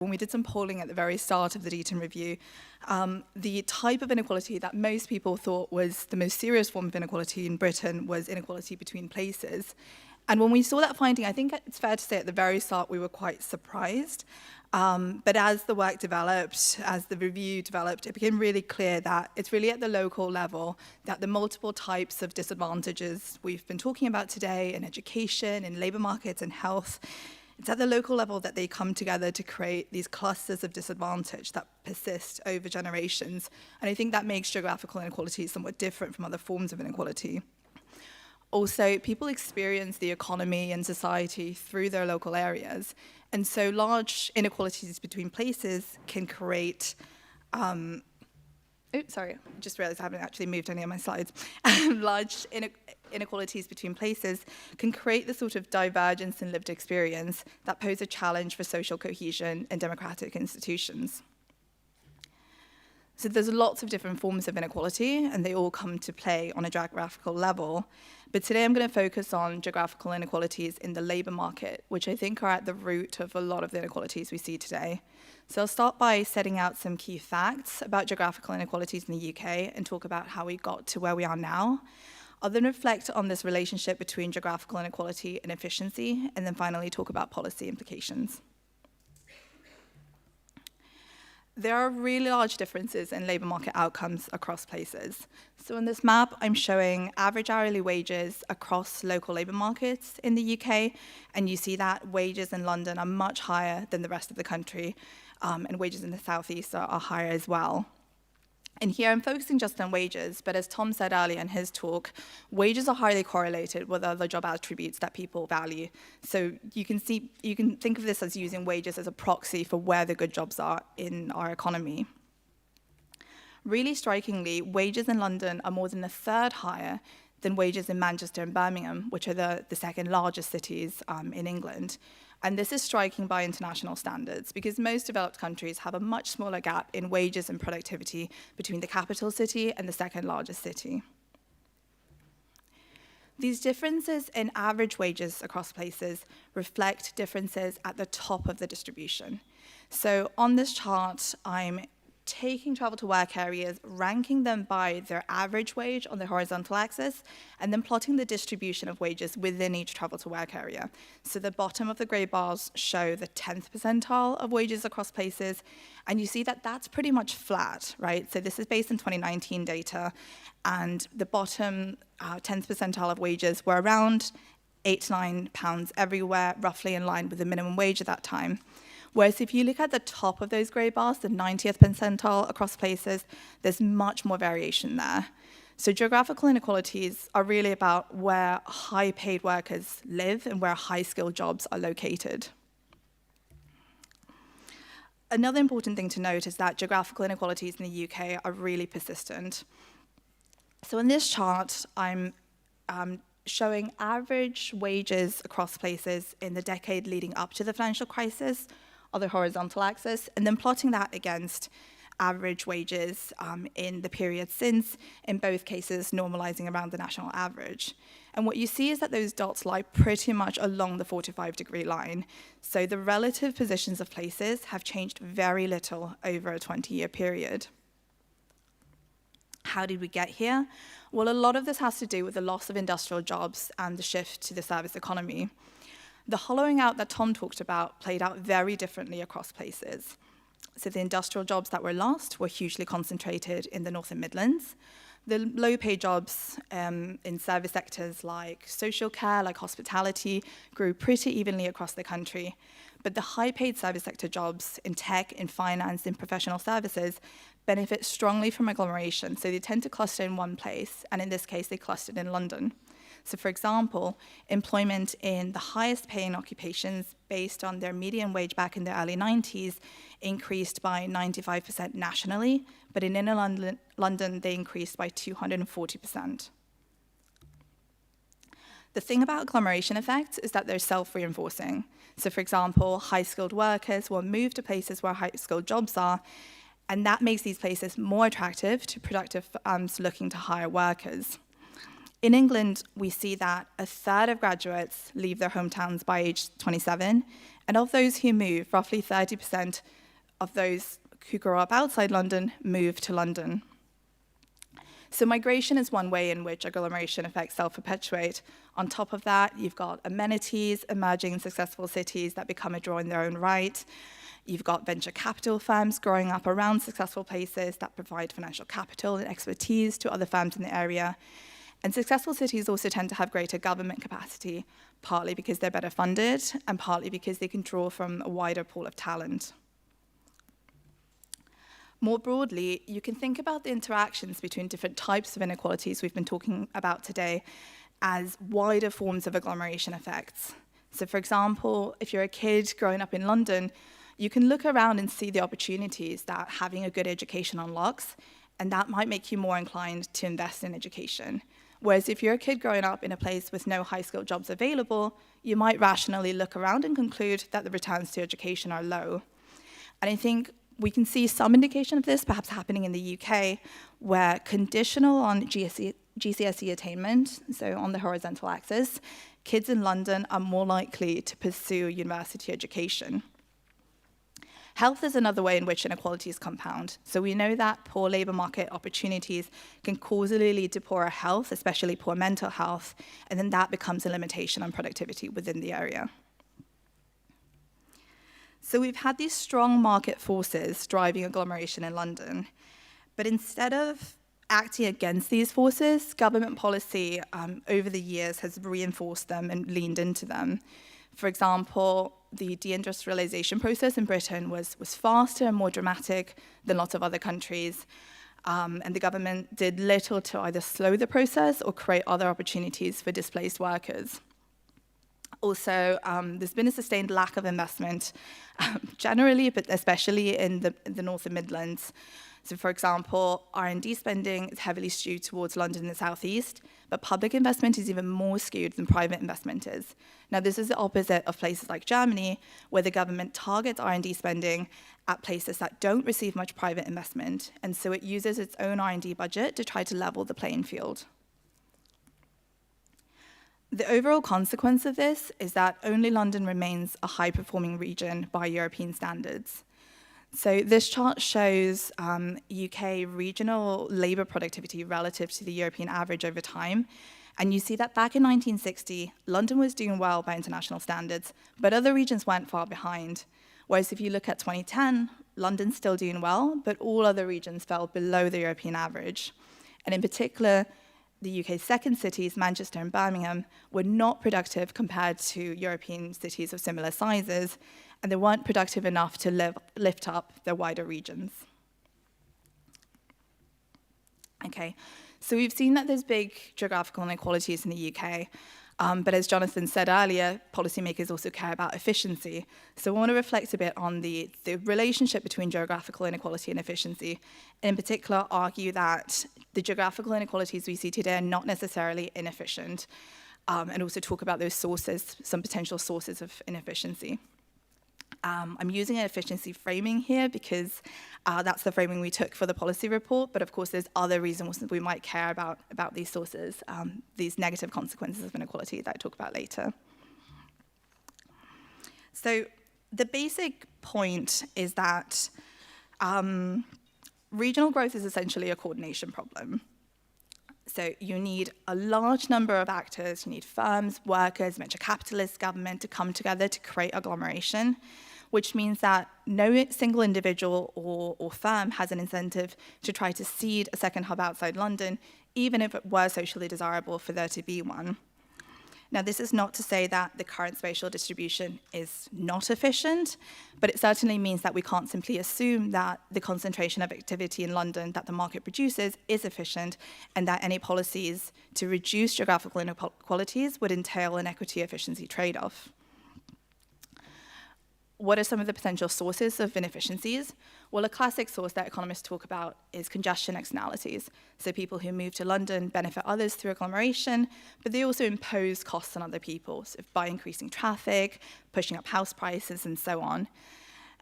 when we did some polling at the very start of the Deaton Review, the type of inequality that most people thought was the most serious form of inequality in Britain was inequality between places. And when we saw that finding, I think it's fair to say at the very start we were quite surprised. But as the work developed, as the review developed, it became really clear that it's really at the local level that the multiple types of disadvantages we've been talking about today in education, in labor markets, and health, it's at the local level that they come together to create these clusters of disadvantage that persist over generations. And I think that makes geographical inequality somewhat different from other forms of inequality. Also, people experience the economy and society through their local areas. And so large inequalities between places can create, oops, sorry, I just realized I haven't actually moved any of my slides. Large inequalities between places can create the sort of divergence in lived experience that pose a challenge for social cohesion and democratic institutions. So there's lots of different forms of inequality, and they all come to play on a geographical level. But today I'm going to focus on geographical inequalities in the labor market, which I think are at the root of a lot of the inequalities we see today. So I'll start by setting out some key facts about geographical inequalities in the UK and talk about how we got to where we are now. I'll then reflect on this relationship between geographical inequality and efficiency, and then finally talk about policy implications. There are really large differences in labor market outcomes across places. So in this map, I'm showing average hourly wages across local labor markets in the UK, and you see that wages in London are much higher than the rest of the country, and wages in the southeast are higher as well. And here I'm focusing just on wages, but as Tom said earlier in his talk, wages are highly correlated with other job attributes that people value. So you can think of this as using wages as a proxy for where the good jobs are in our economy. Really strikingly, wages in London are more than a third higher than wages in Manchester and Birmingham, which are the second largest cities in England. And this is striking by international standards because most developed countries have a much smaller gap in wages and productivity between the capital city and the second largest city. These differences in average wages across places reflect differences at the top of the distribution. So on this chart, I'm taking travel to work areas, ranking them by their average wage on the horizontal axis, and then plotting the distribution of wages within each travel to work area. So the bottom of the gray bars show the 10th percentile of wages across places, and you see that that's pretty much flat, right? So this is based on 2019 data, and the bottom 10th percentile of wages were around £8 to £9 everywhere, roughly in line with the minimum wage at that time. Whereas if you look at the top of those grey bars, the 90th percentile across places, there's much more variation there. So geographical inequalities are really about where high-paid workers live and where high-skilled jobs are located. Another important thing to note is that geographical inequalities in the UK are really persistent. So in this chart, I'm showing average wages across places in the decade leading up to the financial crisis, on the horizontal axis, and then plotting that against average wages in the period since, in both cases normalizing around the national average. And what you see is that those dots lie pretty much along the 45-degree line. So the relative positions of places have changed very little over a 20-year period. How did we get here? Well, a lot of this has to do with the loss of industrial jobs and the shift to the service economy. The hollowing out that Tom talked about played out very differently across places. So the industrial jobs that were lost were hugely concentrated in the North and Midlands. The low-paid jobs in service sectors like social care, like hospitality, grew pretty evenly across the country. But the high-paid service sector jobs in tech, in finance, in professional services benefit strongly from agglomeration. So they tend to cluster in one place, and in this case, they clustered in London. So for example, employment in the highest paying occupations based on their median wage back in the early 90s increased by 95% nationally, but in inner London, they increased by 240%. The thing about agglomeration effects is that they're self-reinforcing. So for example, high-skilled workers will move to places where high-skilled jobs are, and that makes these places more attractive to productive firms looking to hire workers. In England, we see that a third of graduates leave their hometowns by age 27, And of those who move, roughly 30% of those who grow up outside London move to London. So migration is one way in which agglomeration effects self-perpetuate. On top of that, you've got amenities emerging in successful cities that become a draw in their own right. You've got venture capital firms growing up around successful places that provide financial capital and expertise to other firms in the area. And successful cities also tend to have greater government capacity, partly because they're better funded and partly because they can draw from a wider pool of talent. More broadly, you can think about the interactions between different types of inequalities we've been talking about today as wider forms of agglomeration effects. So for example, if you're a kid growing up in London, you can look around and see the opportunities that having a good education unlocks, and that might make you more inclined to invest in education. Whereas if you're a kid growing up in a place with no high-skilled jobs available, you might rationally look around and conclude that the returns to education are low. And I think we can see some indication of this perhaps happening in the UK, where conditional on GCSE attainment, so on the horizontal axis, kids in London are more likely to pursue university education. Health is another way in which inequalities compound. So we know that poor labour market opportunities can causally lead to poorer health, especially poor mental health, and then that becomes a limitation on productivity within the area. So we've had these strong market forces driving agglomeration in London, but instead of acting against these forces, government policy over the years has reinforced them and leaned into them. For example, the deindustrialization process in Britain was faster and more dramatic than lots of other countries, and the government did little to either slow the process or create other opportunities for displaced workers. Also, there's been a sustained lack of investment generally, but especially in the North and Midlands. So for example, R&D spending is heavily skewed towards London and the Southeast, but public investment is even more skewed than private investment is. Now, this is the opposite of places like Germany, where the government targets R&D spending at places that don't receive much private investment, and so it uses its own R&D budget to try to level the playing field. The overall consequence of this is that only London remains a high-performing region by European standards. So this chart shows UK regional labour productivity relative to the European average over time. And you see that back in 1960, London was doing well by international standards, but other regions weren't far behind. Whereas if you look at 2010, London's still doing well, but all other regions fell below the European average. And in particular, the UK's second cities, Manchester and Birmingham, were not productive compared to European cities of similar sizes, and they weren't productive enough to lift up their wider regions. Okay, so we've seen that there's big geographical inequalities in the UK, but as Jonathan said earlier, policymakers also care about efficiency. So I want to reflect a bit on the relationship between geographical inequality and efficiency, and in particular argue that the geographical inequalities we see today are not necessarily inefficient, and also talk about those sources, some potential sources of inefficiency. I'm using an efficiency framing here because that's the framing we took for the policy report, but of course there's other reasons that we might care about these sources, these negative consequences of inequality that I talk about later. So the basic point is that regional growth is essentially a coordination problem. So you need a large number of actors, you need firms, workers, venture capitalists, government to come together to create agglomeration, which means that no single individual or firm has an incentive to try to seed a second hub outside London, even if it were socially desirable for there to be one. Now, this is not to say that the current spatial distribution is not efficient, but it certainly means that we can't simply assume that the concentration of activity in London that the market produces is efficient, and that any policies to reduce geographical inequalities would entail an equity efficiency trade-off. What are some of the potential sources of inefficiencies? Well, a classic source that economists talk about is congestion externalities. So people who move to London benefit others through agglomeration, but they also impose costs on other people, so by increasing traffic, pushing up house prices, and so on.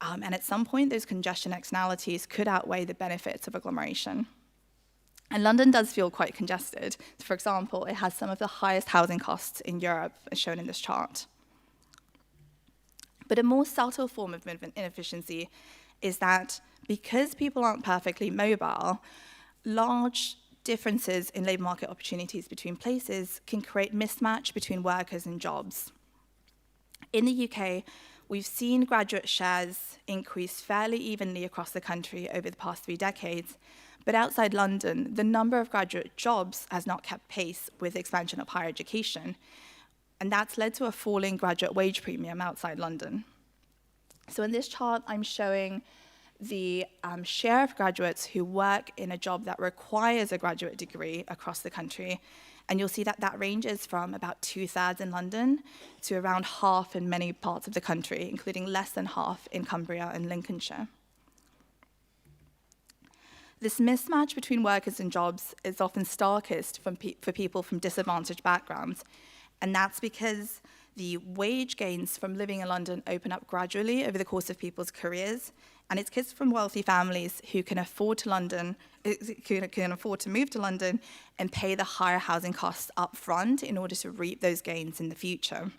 And at some point, those congestion externalities could outweigh the benefits of agglomeration. And London does feel quite congested. For example, it has some of the highest housing costs in Europe, as shown in this chart. But a more subtle form of inefficiency is that because people aren't perfectly mobile, large differences in labour market opportunities between places can create mismatch between workers and jobs. In the UK, we've seen graduate shares increase fairly evenly across the country over the past 3 decades, but outside London, the number of graduate jobs has not kept pace with the expansion of higher education, and that's led to a falling graduate wage premium outside London. So in this chart, I'm showing the share of graduates who work in a job that requires a graduate degree across the country. And you'll see that that ranges from about 2/3 in London to around half in many parts of the country, including less than half in Cumbria and Lincolnshire. This mismatch between workers and jobs is often starkest for people from disadvantaged backgrounds. And that's because the wage gains from living in London open up gradually over the course of people's careers, and it's kids from wealthy families who can afford to move to London and pay the higher housing costs up front in order to reap those gains in the future.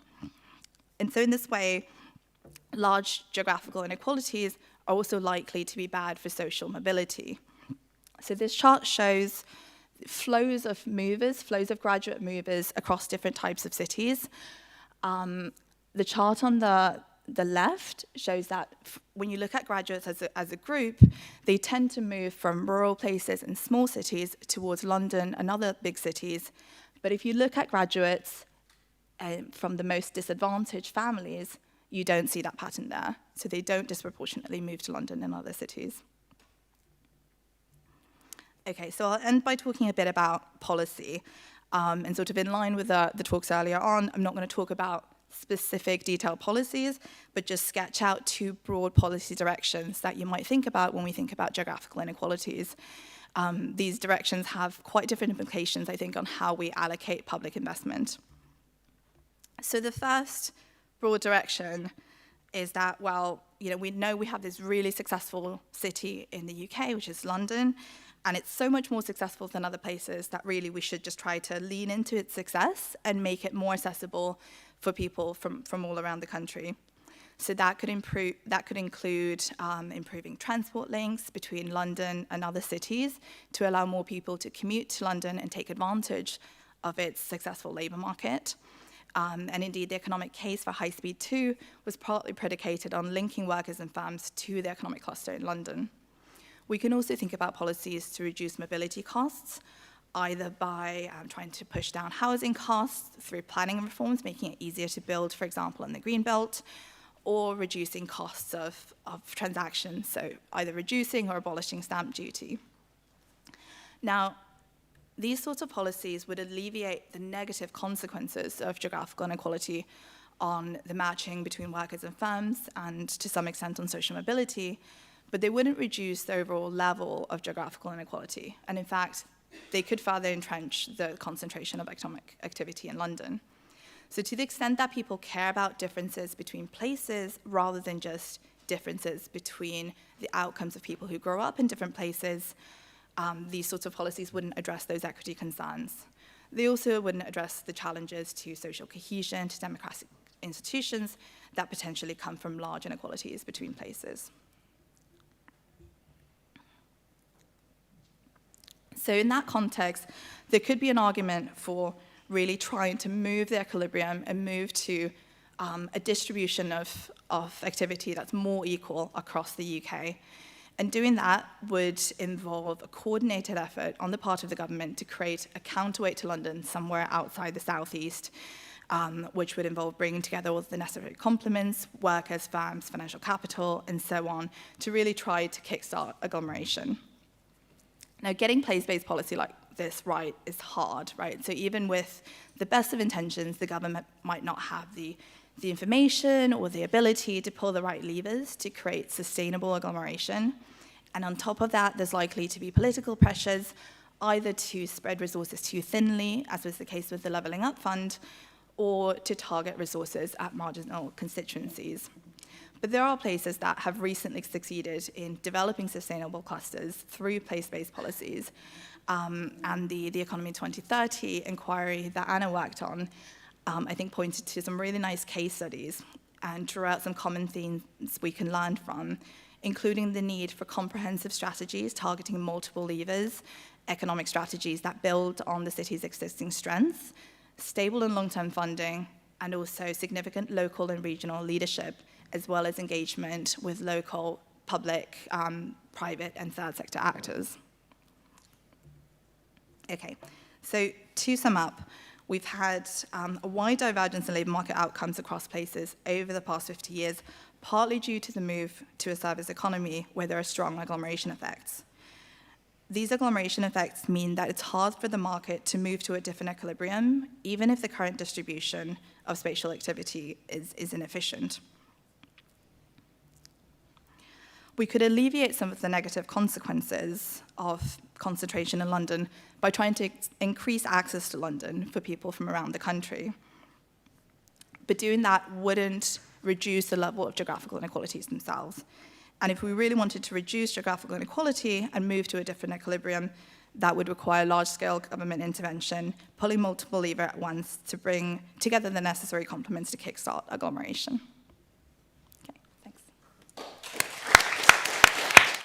And so in this way, large geographical inequalities are also likely to be bad for social mobility. So this chart shows flows of graduate movers across different types of cities. The chart on the left shows that when you look at graduates as a group, they tend to move from rural places and small cities towards London and other big cities. But if you look at graduates from the most disadvantaged families, you don't see that pattern there. So they don't disproportionately move to London and other cities. Okay, so I'll end by talking a bit about policy. And sort of in line with the talks earlier on, I'm not going to talk about specific detailed policies, but just sketch out 2 broad policy directions that you might think about when we think about geographical inequalities. These directions have quite different implications, I think, on how we allocate public investment. So the first broad direction is that, well, we know we have this really successful city in the UK, which is London, and it's so much more successful than other places that really we should just try to lean into its success and make it more accessible for people from all around the country. So that could include improving transport links between London and other cities to allow more people to commute to London and take advantage of its successful labour market. And indeed, the economic case for High Speed 2 was partly predicated on linking workers and firms to the economic cluster in London. We can also think about policies to reduce mobility costs, either by trying to push down housing costs through planning reforms, making it easier to build, for example, in the Green Belt, or reducing costs of transactions, so either reducing or abolishing stamp duty. Now, these sorts of policies would alleviate the negative consequences of geographical inequality on the matching between workers and firms, and to some extent on social mobility, but they wouldn't reduce the overall level of geographical inequality. And in fact, they could further entrench the concentration of economic activity in London. So to the extent that people care about differences between places rather than just differences between the outcomes of people who grow up in different places, these sorts of policies wouldn't address those equity concerns. They also wouldn't address the challenges to social cohesion, to democratic institutions that potentially come from large inequalities between places. So in that context, there could be an argument for really trying to move the equilibrium and move to a distribution of activity that's more equal across the UK. And doing that would involve a coordinated effort on the part of the government to create a counterweight to London somewhere outside the southeast, which would involve bringing together all the necessary complements, workers, firms, financial capital, and so on, to really try to kickstart agglomeration. Now, getting place-based policy like this right is hard, right? So even with the best of intentions, the government might not have the information or the ability to pull the right levers to create sustainable agglomeration. And on top of that, there's likely to be political pressures, either to spread resources too thinly, as was the case with the Levelling Up Fund, or to target resources at marginal constituencies. But there are places that have recently succeeded in developing sustainable clusters through place-based policies. And the Economy 2030 inquiry that Anna worked on, I think, pointed to some really nice case studies. and draw out some common themes we can learn from, including the need for comprehensive strategies targeting multiple levers, economic strategies that build on the city's existing strengths, stable and long-term funding, and also significant local and regional leadership, as well as engagement with local, public, private, and third sector actors. Okay, so to sum up, we've had a wide divergence in labour market outcomes across places over the past 50 years, partly due to the move to a service economy where there are strong agglomeration effects. These agglomeration effects mean that it's hard for the market to move to a different equilibrium, even if the current distribution of spatial activity is inefficient. We could alleviate some of the negative consequences of concentration in London by trying to increase access to London for people from around the country. But doing that wouldn't reduce the level of geographical inequalities themselves. And if we really wanted to reduce geographical inequality and move to a different equilibrium, that would require large-scale government intervention, pulling multiple levers at once to bring together the necessary complements to kickstart agglomeration.